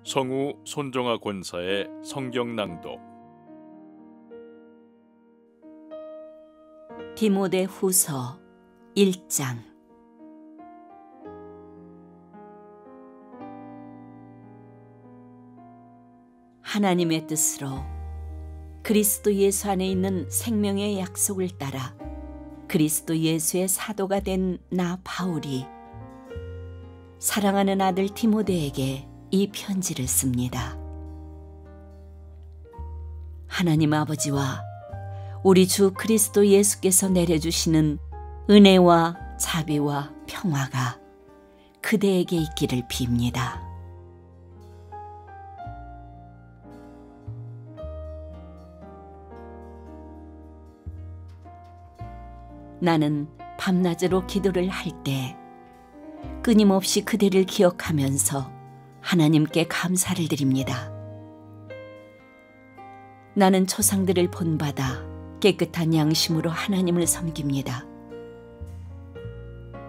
성우 손정아 권사의 성경 낭독. 디모데후서 1장. 하나님의 뜻으로 그리스도 예수 안에 있는 생명의 약속을 따라 그리스도 예수의 사도가 된 나 바울이 사랑하는 아들 디모데에게 이 편지를 씁니다. 하나님 아버지와 우리 주 그리스도 예수께서 내려주시는 은혜와 자비와 평화가 그대에게 있기를 빕니다. 나는 밤낮으로 기도를 할 때 끊임없이 그대를 기억하면서 하나님께 감사를 드립니다. 나는 조상들을 본받아 깨끗한 양심으로 하나님을 섬깁니다.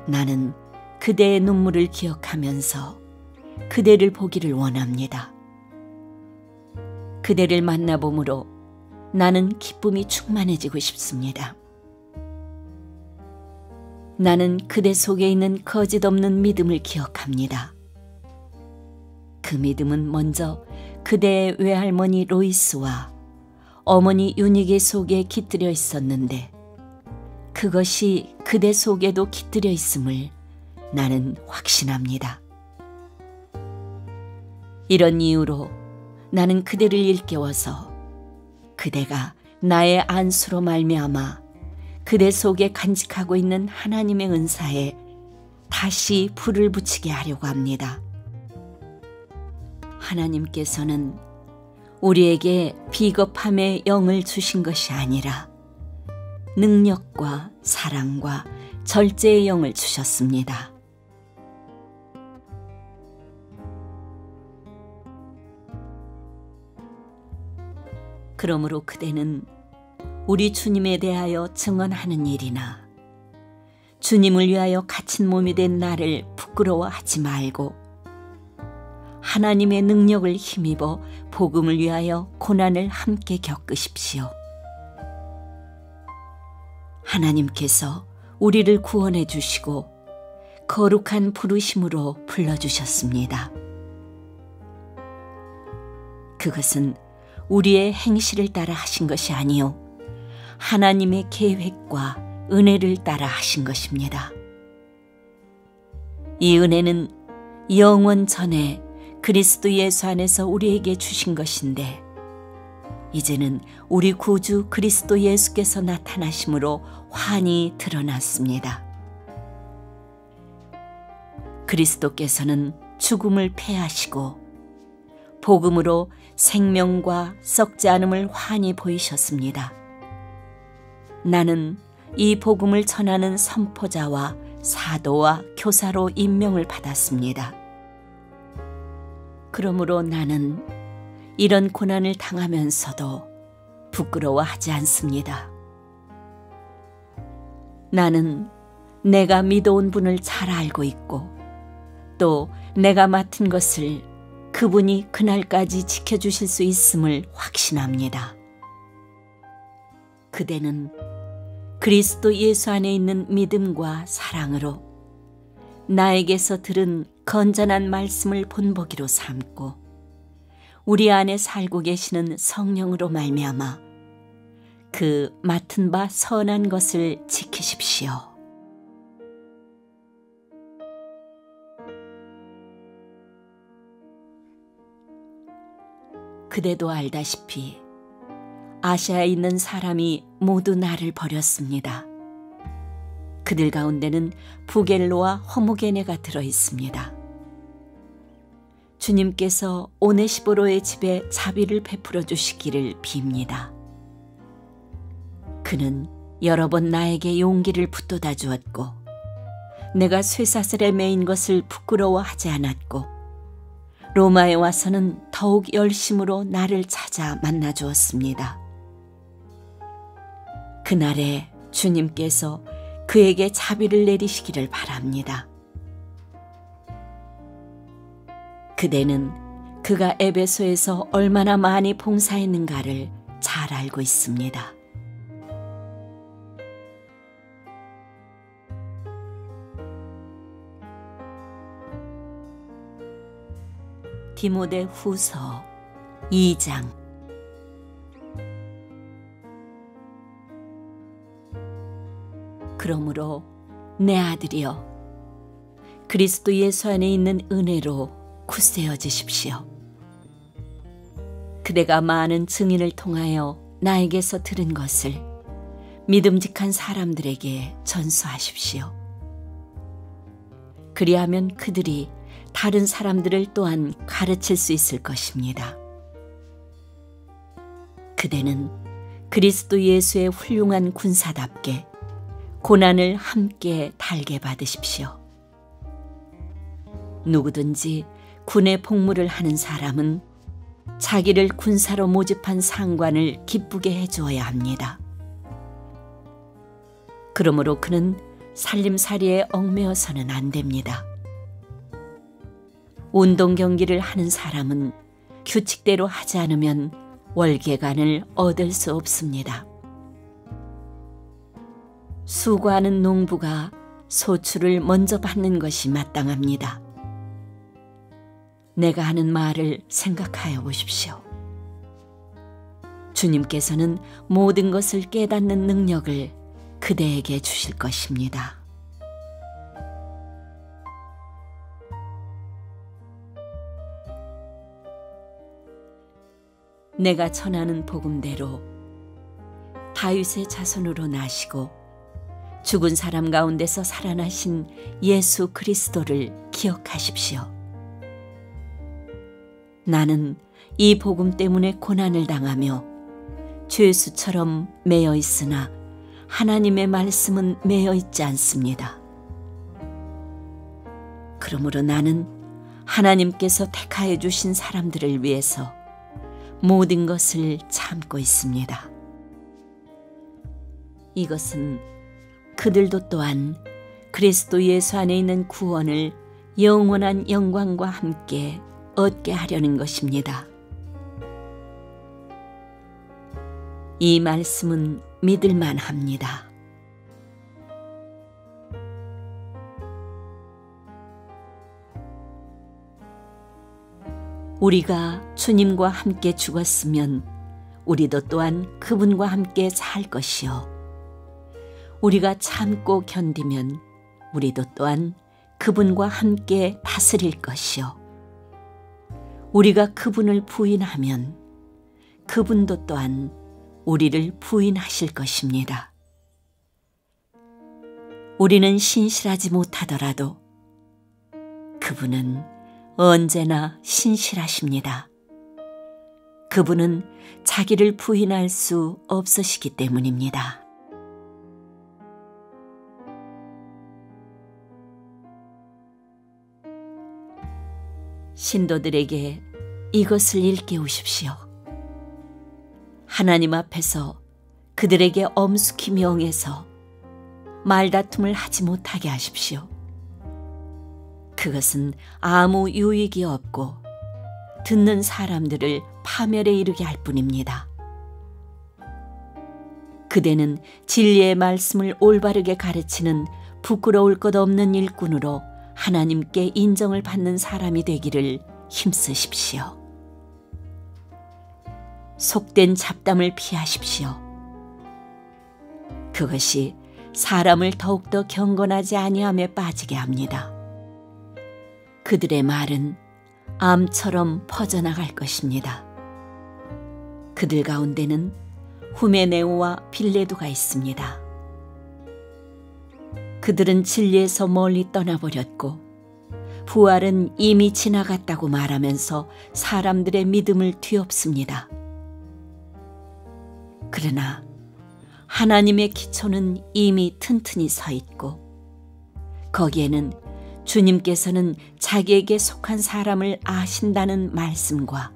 나는 그대의 눈물을 기억하면서 그대를 보기를 원합니다. 그대를 만나봄으로 나는 기쁨이 충만해지고 싶습니다. 나는 그대 속에 있는 거짓 없는 믿음을 기억합니다. 그 믿음은 먼저 그대의 외할머니 로이스와 어머니 유니게 속에 깃들여 있었는데 그것이 그대 속에도 깃들여 있음을 나는 확신합니다. 이런 이유로 나는 그대를 일깨워서 그대가 나의 안수로 말미암아 그대 속에 간직하고 있는 하나님의 은사에 다시 불을 붙이게 하려고 합니다. 하나님께서는 우리에게 비겁함의 영을 주신 것이 아니라 능력과 사랑과 절제의 영을 주셨습니다. 그러므로 그대는 우리 주님에 대하여 증언하는 일이나 주님을 위하여 갇힌 몸이 된 나를 부끄러워하지 말고 하나님의 능력을 힘입어 복음을 위하여 고난을 함께 겪으십시오. 하나님께서 우리를 구원해 주시고 거룩한 부르심으로 불러주셨습니다. 그것은 우리의 행실을 따라 하신 것이 아니요 하나님의 계획과 은혜를 따라 하신 것입니다. 이 은혜는 영원 전에 그리스도 예수 안에서 우리에게 주신 것인데 이제는 우리 구주 그리스도 예수께서 나타나심으로 환히 드러났습니다. 그리스도께서는 죽음을 패하시고 복음으로 생명과 썩지 않음을 환히 보이셨습니다. 나는 이 복음을 전하는 선포자와 사도와 교사로 임명을 받았습니다. 그러므로 나는 이런 고난을 당하면서도 부끄러워하지 않습니다. 나는 내가 믿어온 분을 잘 알고 있고 또 내가 맡은 것을 그분이 그날까지 지켜주실 수 있음을 확신합니다. 그대는 그리스도 예수 안에 있는 믿음과 사랑으로 나에게서 들은 건전한 말씀을 본보기로 삼고 우리 안에 살고 계시는 성령으로 말미암아 그 맡은 바 선한 것을 지키십시오. 그대도 알다시피 아시아에 있는 사람이 모두 나를 버렸습니다. 그들 가운데는 부겔로와 허무게네가 들어 있습니다. 주님께서 오네시보로의 집에 자비를 베풀어 주시기를 빕니다. 그는 여러 번 나에게 용기를 북돋아 주었고 내가 쇠사슬에 매인 것을 부끄러워하지 않았고 로마에 와서는 더욱 열심으로 나를 찾아 만나 주었습니다. 그날에 주님께서 그에게 자비를 내리시기를 바랍니다. 그대는 그가 에베소에서 얼마나 많이 봉사했는가를 잘 알고 있습니다. 디모데 후서 2장. 그러므로 내 아들이여, 그리스도 예수 안에 있는 은혜로 굳세어지십시오. 그대가 많은 증인을 통하여 나에게서 들은 것을 믿음직한 사람들에게 전수하십시오. 그리하면 그들이 다른 사람들을 또한 가르칠 수 있을 것입니다. 그대는 그리스도 예수의 훌륭한 군사답게 고난을 함께 달게 받으십시오. 누구든지 군의 복무를 하는 사람은 자기를 군사로 모집한 상관을 기쁘게 해주어야 합니다. 그러므로 그는 살림살이에 얽매여서는 안 됩니다. 운동 경기를 하는 사람은 규칙대로 하지 않으면 월계관을 얻을 수 없습니다. 수고하는 농부가 소출을 먼저 받는 것이 마땅합니다. 내가 하는 말을 생각하여 보십시오. 주님께서는 모든 것을 깨닫는 능력을 그대에게 주실 것입니다. 내가 전하는 복음대로 다윗의 자손으로 나시고 죽은 사람 가운데서 살아나신 예수 그리스도를 기억하십시오. 나는 이 복음 때문에 고난을 당하며 죄수처럼 매여 있으나 하나님의 말씀은 매여 있지 않습니다. 그러므로 나는 하나님께서 택하여 주신 사람들을 위해서 모든 것을 참고 있습니다. 이것은 그들도 또한 그리스도 예수 안에 있는 구원을 영원한 영광과 함께 얻게 하려는 것입니다. 이 말씀은 믿을만 합니다. 우리가 주님과 함께 죽었으면 우리도 또한 그분과 함께 살 것이요. 우리가 참고 견디면 우리도 또한 그분과 함께 다스릴 것이요. 우리가 그분을 부인하면 그분도 또한 우리를 부인하실 것입니다. 우리는 신실하지 못하더라도 그분은 언제나 신실하십니다. 그분은 자기를 부인할 수 없으시기 때문입니다. 신도들에게 이것을 일깨우십시오. 하나님 앞에서 그들에게 엄숙히 명해서 말다툼을 하지 못하게 하십시오. 그것은 아무 유익이 없고 듣는 사람들을 파멸에 이르게 할 뿐입니다. 그대는 진리의 말씀을 올바르게 가르치는 부끄러울 것 없는 일꾼으로 하나님께 인정을 받는 사람이 되기를 힘쓰십시오. 속된 잡담을 피하십시오. 그것이 사람을 더욱더 경건하지 아니함에 빠지게 합니다. 그들의 말은 암처럼 퍼져나갈 것입니다. 그들 가운데는 후메네오와 빌레도가 있습니다. 그들은 진리에서 멀리 떠나버렸고 부활은 이미 지나갔다고 말하면서 사람들의 믿음을 뒤엎습니다. 그러나 하나님의 기초는 이미 튼튼히 서 있고 거기에는 주님께서는 자기에게 속한 사람을 아신다는 말씀과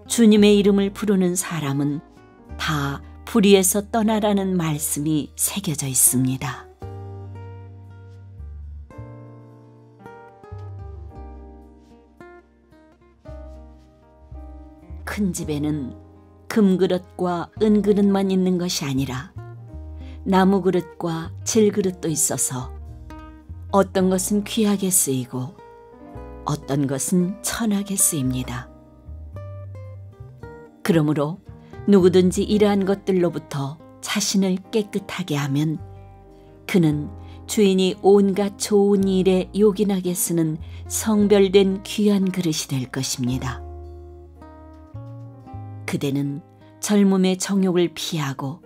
주님의 이름을 부르는 사람은 다 불의에서 떠나라는 말씀이 새겨져 있습니다. 큰 집에는 금그릇과 은그릇만 있는 것이 아니라 나무 그릇과 질그릇도 있어서 어떤 것은 귀하게 쓰이고 어떤 것은 천하게 쓰입니다. 그러므로 누구든지 이러한 것들로부터 자신을 깨끗하게 하면 그는 주인이 온갖 좋은 일에 요긴하게 쓰는 성별된 귀한 그릇이 될 것입니다. 그대는 젊음의 정욕을 피하고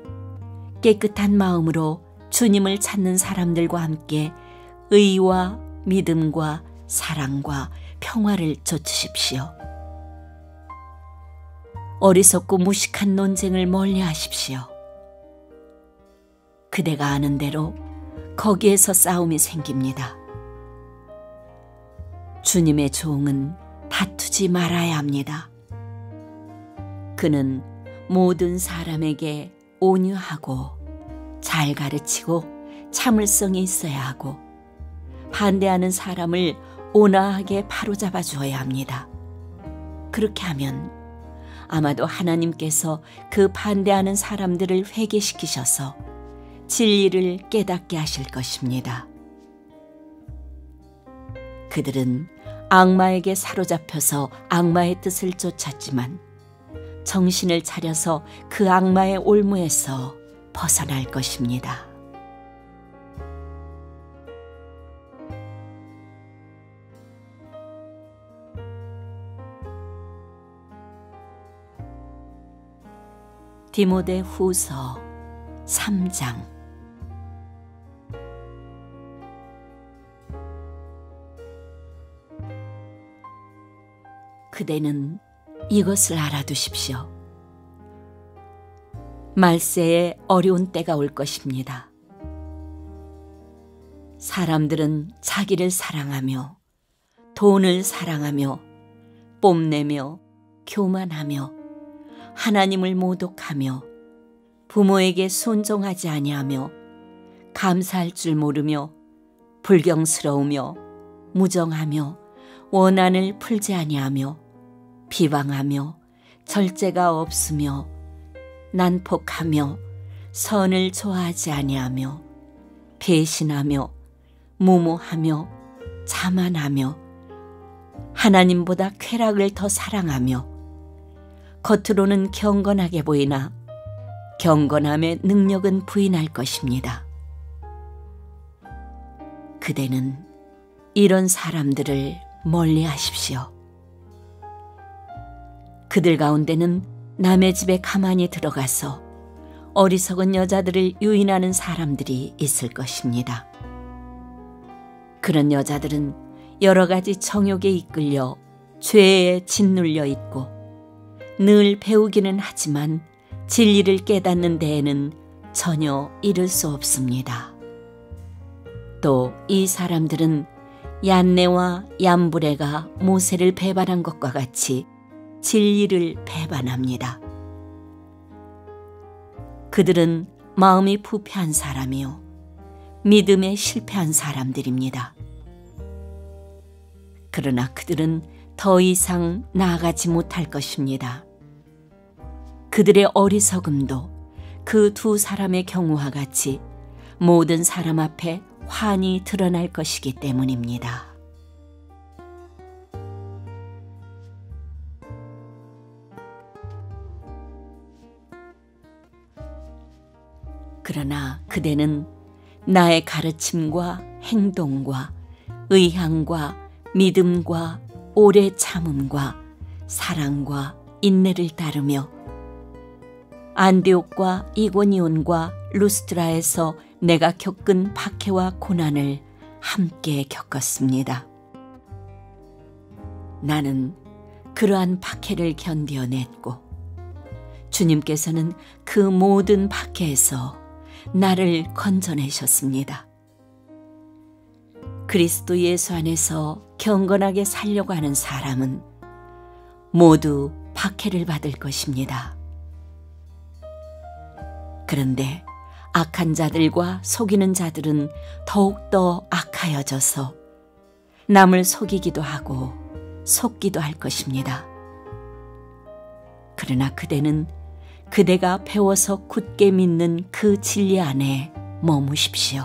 깨끗한 마음으로 주님을 찾는 사람들과 함께 의와 믿음과 사랑과 평화를 좇으십시오. 어리석고 무식한 논쟁을 멀리하십시오. 그대가 아는 대로 거기에서 싸움이 생깁니다. 주님의 종은 다투지 말아야 합니다. 그는 모든 사람에게 온유하고 잘 가르치고 참을성이 있어야 하고 반대하는 사람을 온화하게 바로잡아 주어야 합니다. 그렇게 하면 아마도 하나님께서 그 반대하는 사람들을 회개시키셔서 진리를 깨닫게 하실 것입니다. 그들은 악마에게 사로잡혀서 악마의 뜻을 쫓았지만 정신을 차려서 그 악마의 올무에서 벗어날 것입니다. 디모데후서 3장. 그대는 이것을 알아두십시오. 말세에 어려운 때가 올 것입니다. 사람들은 자기를 사랑하며 돈을 사랑하며 뽐내며 교만하며 하나님을 모독하며 부모에게 순종하지 아니하며 감사할 줄 모르며 불경스러우며 무정하며 원한을 풀지 아니하며 비방하며 절제가 없으며 난폭하며 선을 좋아하지 아니하며 배신하며 무모하며 자만하며 하나님보다 쾌락을 더 사랑하며 겉으로는 경건하게 보이나 경건함의 능력은 부인할 것입니다. 그대는 이런 사람들을 멀리하십시오. 그들 가운데는 남의 집에 가만히 들어가서 어리석은 여자들을 유인하는 사람들이 있을 것입니다. 그런 여자들은 여러 가지 정욕에 이끌려 죄에 짓눌려 있고 늘 배우기는 하지만 진리를 깨닫는 데에는 전혀 이를 수 없습니다. 또 이 사람들은 얀네와 얀브레가 모세를 배반한 것과 같이 진리를 배반합니다. 그들은 마음이 부패한 사람이요 믿음에 실패한 사람들입니다. 그러나 그들은 더 이상 나아가지 못할 것입니다. 그들의 어리석음도 그 두 사람의 경우와 같이 모든 사람 앞에 환히 드러날 것이기 때문입니다. 그러나 그대는 나의 가르침과 행동과 의향과 믿음과 오래 참음과 사랑과 인내를 따르며 안디옥과 이고니온과 루스드라에서 내가 겪은 박해와 고난을 함께 겪었습니다. 나는 그러한 박해를 견뎌냈고 주님께서는 그 모든 박해에서 나를 건져내셨습니다. 그리스도 예수 안에서 경건하게 살려고 하는 사람은 모두 박해를 받을 것입니다. 그런데 악한 자들과 속이는 자들은 더욱더 악하여져서 남을 속이기도 하고 속기도 할 것입니다. 그러나 그대는 그대가 배워서 굳게 믿는 그 진리 안에 머무십시오.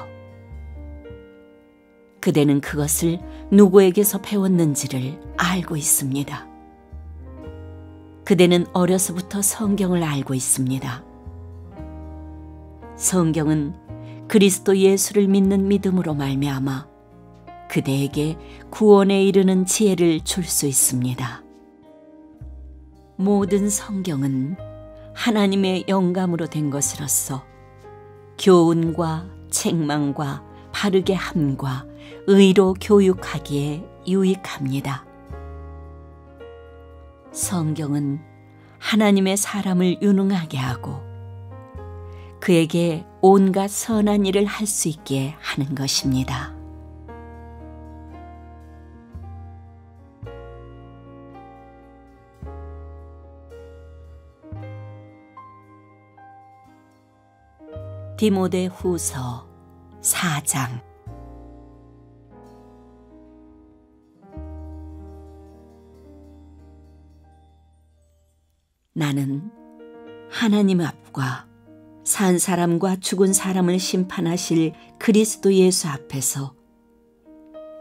그대는 그것을 누구에게서 배웠는지를 알고 있습니다. 그대는 어려서부터 성경을 알고 있습니다. 성경은 그리스도 예수를 믿는 믿음으로 말미암아 그대에게 구원에 이르는 지혜를 줄 수 있습니다. 모든 성경은 하나님의 영감으로 된 것으로서 교훈과 책망과 바르게 함과 의로 교육하기에 유익합니다. 성경은 하나님의 사람을 유능하게 하고 그에게 온갖 선한 일을 할 수 있게 하는 것입니다. 디모데후서 4장. 나는 하나님 앞과 산 사람과 죽은 사람을 심판하실 그리스도 예수 앞에서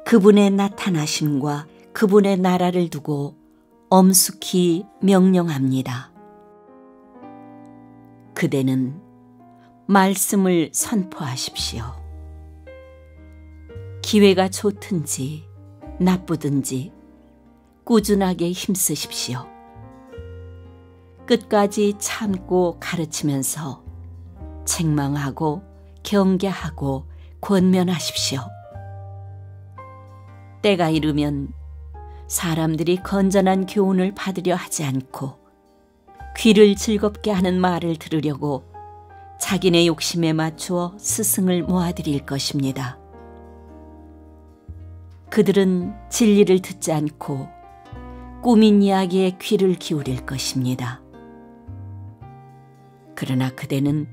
그분의 나타나심과 그분의 나라를 두고 엄숙히 명령합니다. 그대는 말씀을 선포하십시오. 기회가 좋든지 나쁘든지 꾸준하게 힘쓰십시오. 끝까지 참고 가르치면서 책망하고 경계하고 권면하십시오. 때가 이르면 사람들이 건전한 교훈을 받으려 하지 않고 귀를 즐겁게 하는 말을 들으려고 자기네 욕심에 맞추어 스승을 모아들일 것입니다. 그들은 진리를 듣지 않고 꾸민 이야기에 귀를 기울일 것입니다. 그러나 그대는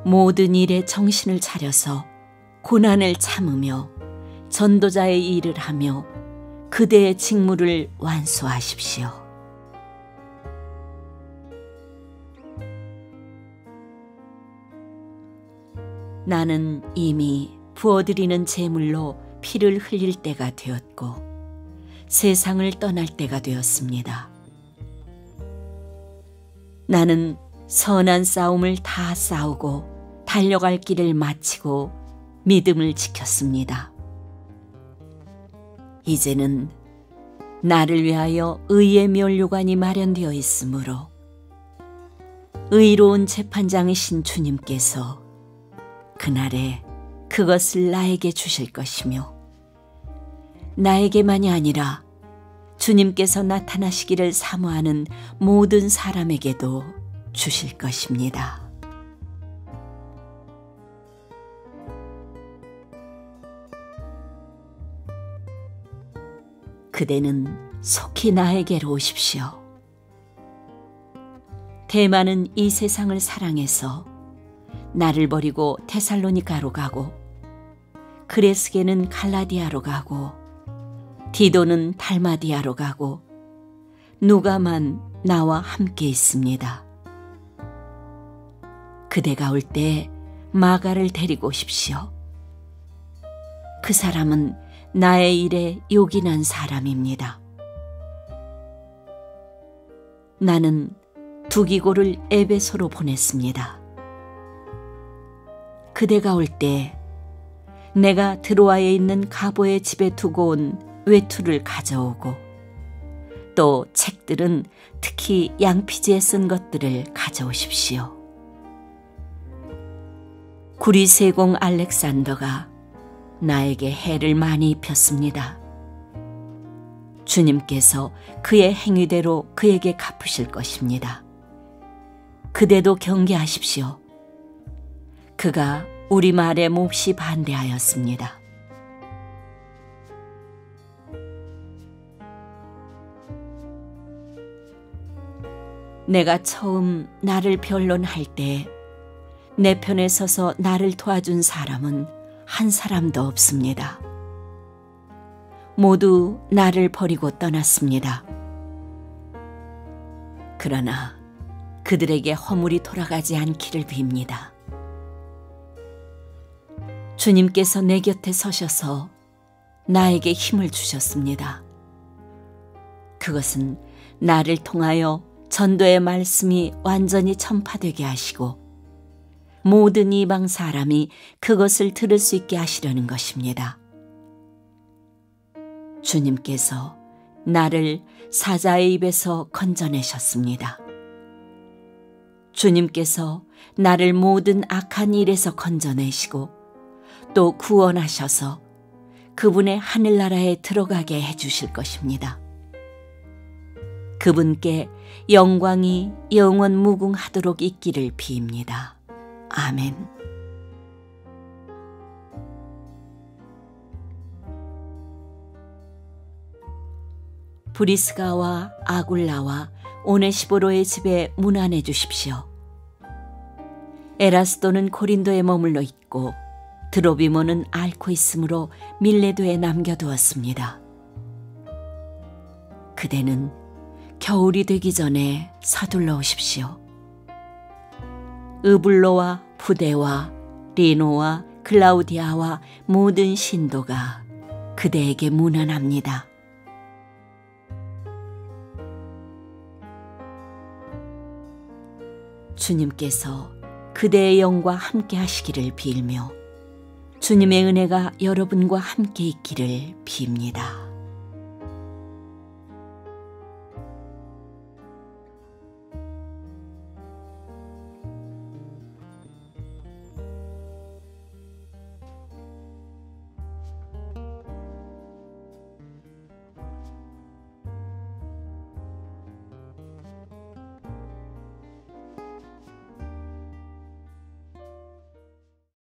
모든 일에 정신을 차려서 고난을 참으며 전도자의 일을 하며 그대의 직무를 완수하십시오. 나는 이미 부어드리는 제물로 피를 흘릴 때가 되었고 세상을 떠날 때가 되었습니다. 나는 선한 싸움을 다 싸우고 달려갈 길을 마치고 믿음을 지켰습니다. 이제는 나를 위하여 의의 면류관이 마련되어 있으므로 의로운 재판장이신 주님께서 그날에 그것을 나에게 주실 것이며 나에게만이 아니라 주님께서 나타나시기를 사모하는 모든 사람에게도 주실 것입니다. 그대는 속히 나에게로 오십시오. 대만은 이 세상을 사랑해서 나를 버리고 테살로니가로 가고 그레스게는 갈라디아로 가고 디도는 달마디아로 가고 누가만 나와 함께 있습니다. 그대가 올 때 마가를 데리고 오십시오. 그 사람은 나의 일에 요긴한 사람입니다. 나는 두기고를 에베소로 보냈습니다. 그대가 올 때 내가 드로아에 있는 가보의 집에 두고 온 외투를 가져오고 또 책들은 특히 양피지에 쓴 것들을 가져오십시오. 구리세공 알렉산더가 나에게 해를 많이 입혔습니다. 주님께서 그의 행위대로 그에게 갚으실 것입니다. 그대도 경계하십시오. 그가 우리 말에 몹시 반대하였습니다. 내가 처음 나를 변론할 때 내 편에 서서 나를 도와준 사람은 한 사람도 없습니다. 모두 나를 버리고 떠났습니다. 그러나 그들에게 허물이 돌아가지 않기를 빕니다. 주님께서 내 곁에 서셔서 나에게 힘을 주셨습니다. 그것은 나를 통하여 전도의 말씀이 완전히 전파되게 하시고 모든 이방 사람이 그것을 들을 수 있게 하시려는 것입니다. 주님께서 나를 사자의 입에서 건져내셨습니다. 주님께서 나를 모든 악한 일에서 건져내시고 또 구원하셔서 그분의 하늘나라에 들어가게 해주실 것입니다. 그분께 영광이 영원 무궁하도록 있기를 빕니다. 아멘. 브리스가와 아굴라와 오네시보로의 집에 문안해 주십시오. 에라스도는 고린도에 머물러 있고 드로비모는 앓고 있으므로 밀레도에 남겨두었습니다. 그대는 겨울이 되기 전에 서둘러 오십시오. 으블로와 부데와 리노와 클라우디아와 모든 신도가 그대에게 문안합니다. 주님께서 그대의 영과 함께 하시기를 빌며 주님의 은혜가 여러분과 함께 있기를 빕니다.